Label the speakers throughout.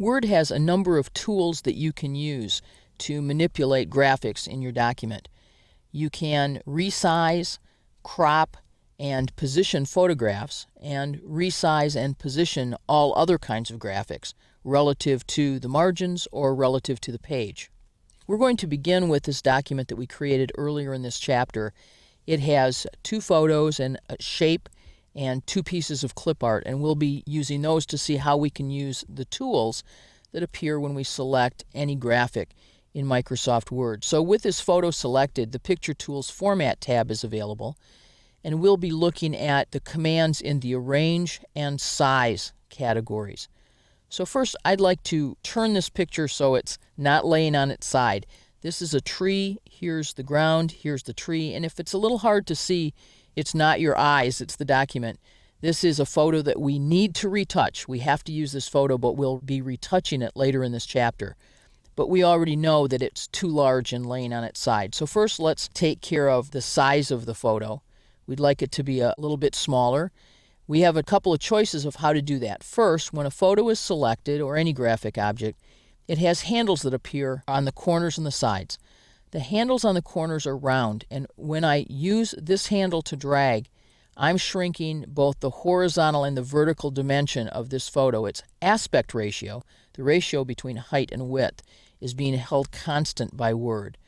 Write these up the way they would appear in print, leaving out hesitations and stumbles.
Speaker 1: Word has a number of tools that you can use to manipulate graphics in your document. You can resize, crop, and position photographs, and resize and position all other kinds of graphics relative to the margins or relative to the page. We're going to begin with this document that we created earlier in this chapter. It has 2 photos and a shape and 2 pieces of clip art, and we'll be using those to see how we can use the tools that appear when we select any graphic in Microsoft Word. So with this photo selected, the Picture Tools Format tab is available, and we'll be looking at the commands in the Arrange and Size categories. So first, I'd like to turn this picture so it's not laying on its side. This is a tree, here's the ground, here's the tree, and if it's a little hard to see, it's not your eyes, it's the document. This is a photo that we need to retouch. We have to use this photo, but we'll be retouching it later in this chapter. But we already know that it's too large and laying on its side. So first, let's take care of the size of the photo. We'd like it to be a little bit smaller. We have a couple of choices of how to do that. First, when a photo is selected, or any graphic object, it has handles that appear on the corners and the sides. The handles on the corners are round, and when I use this handle to drag, I'm shrinking both the horizontal and the vertical dimension of this photo. Its aspect ratio, the ratio between height and width, is being held constant by Word.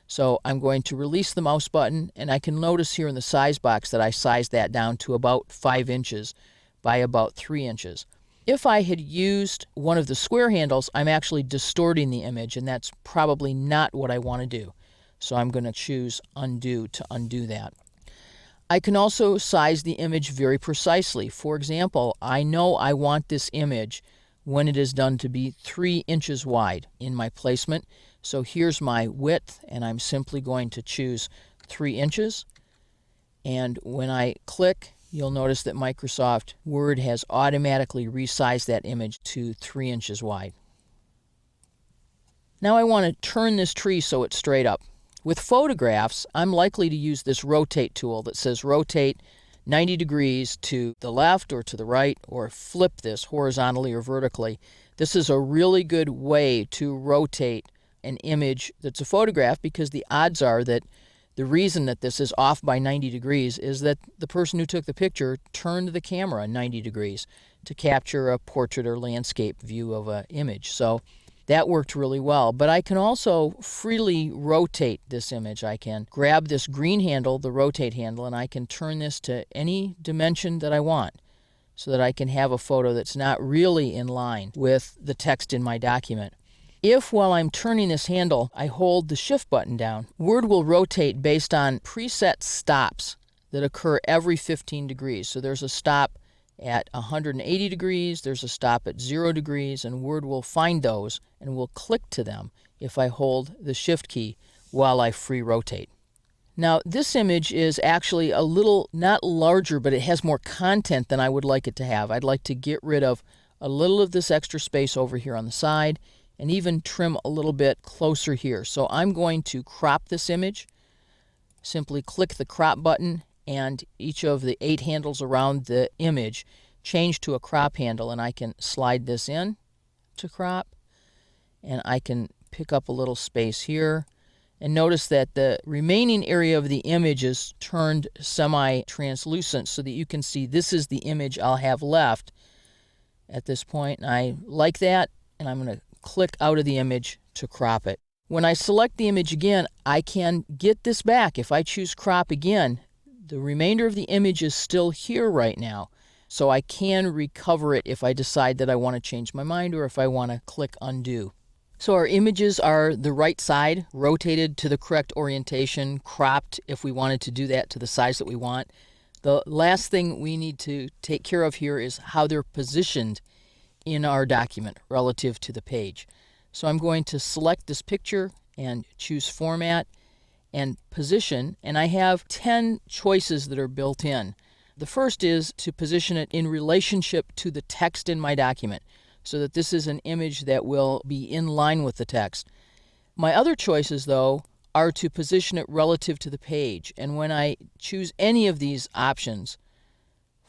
Speaker 1: So I'm going to release the mouse button, and I can notice here in the size box that I sized that down to about 5 inches by about 3 inches. If I had used one of the square handles, I'm actually distorting the image, and that's probably not what I want to do. So I'm going to choose Undo to undo that. I can also size the image very precisely. For example, I know I want this image, when it is done, to be 3 inches wide in my placement. So here's my width, and I'm simply going to choose 3 inches. And when I click, you'll notice that Microsoft Word has automatically resized that image to 3 inches wide. Now I want to turn this tree so it's straight up. With photographs, I'm likely to use this rotate tool that says rotate 90 degrees to the left or to the right, or flip this horizontally or vertically. This is a really good way to rotate an image that's a photograph, because the odds are that the reason that this is off by 90 degrees is that the person who took the picture turned the camera 90 degrees to capture a portrait or landscape view of an image. So that worked really well. But I can also freely rotate this image. I can grab this green handle, the rotate handle, and I can turn this to any dimension that I want, so that I can have a photo that's not really in line with the text in my document. If, while I'm turning this handle, I hold the Shift button down, Word will rotate based on preset stops that occur every 15 degrees. So there's a stop at 180 degrees, there's a stop at 0 degrees, and Word will find those and will click to them if I hold the Shift key while I free rotate. Now, this image is actually a little, not larger, but it has more content than I would like it to have. I'd like to get rid of a little of this extra space over here on the side, and even trim a little bit closer here. So I'm going to crop this image. Simply click the crop button, and each of the 8 handles around the image change to a crop handle, and I can slide this in to crop, and I can pick up a little space here. And notice that the remaining area of the image is turned semi-translucent so that you can see this is the image I'll have left at this point. And I like that, and I'm going to click out of the image to crop it. When I select the image again, I can get this back. If I choose crop again, the remainder of the image is still here right now. So I can recover it if I decide that I want to change my mind, or if I want to click undo. So our images are the right side, rotated to the correct orientation, cropped if we wanted to do that to the size that we want. The last thing we need to take care of here is how they're positioned in our document relative to the page. So I'm going to select this picture and choose Format and Position, and I have 10 choices that are built in. The first is to position it in relationship to the text in my document, so that this is an image that will be in line with the text. My other choices, though, are to position it relative to the page, and when I choose any of these options,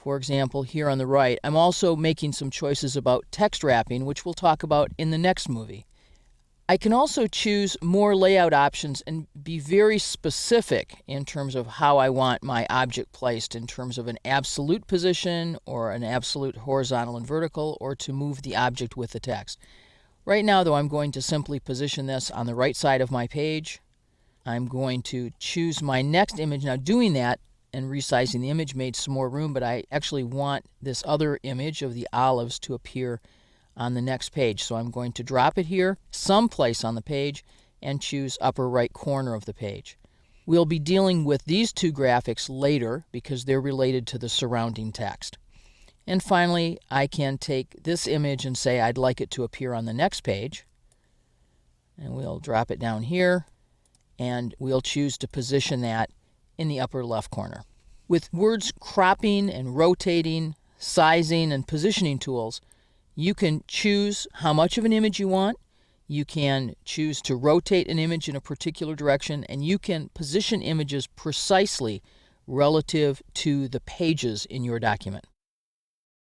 Speaker 1: For example, here on the right, I'm also making some choices about text wrapping, which we'll talk about in the next movie. I can also choose more layout options and be very specific in terms of how I want my object placed, in terms of an absolute position or an absolute horizontal and vertical, or to move the object with the text. Right now, though, I'm going to simply position this on the right side of my page. I'm going to choose my next image. Now, doing that and resizing the image made some more room, but I actually want this other image of the olives to appear on the next page. So I'm going to drop it here, someplace on the page, and choose upper right corner of the page. We'll be dealing with these two graphics later because they're related to the surrounding text. And finally, I can take this image and say I'd like it to appear on the next page. And we'll drop it down here, and we'll choose to position that in the upper left corner. With words cropping and rotating, sizing, and positioning tools, you can choose how much of an image you want. You can choose to rotate an image in a particular direction, and you can position images precisely relative to the pages in your document.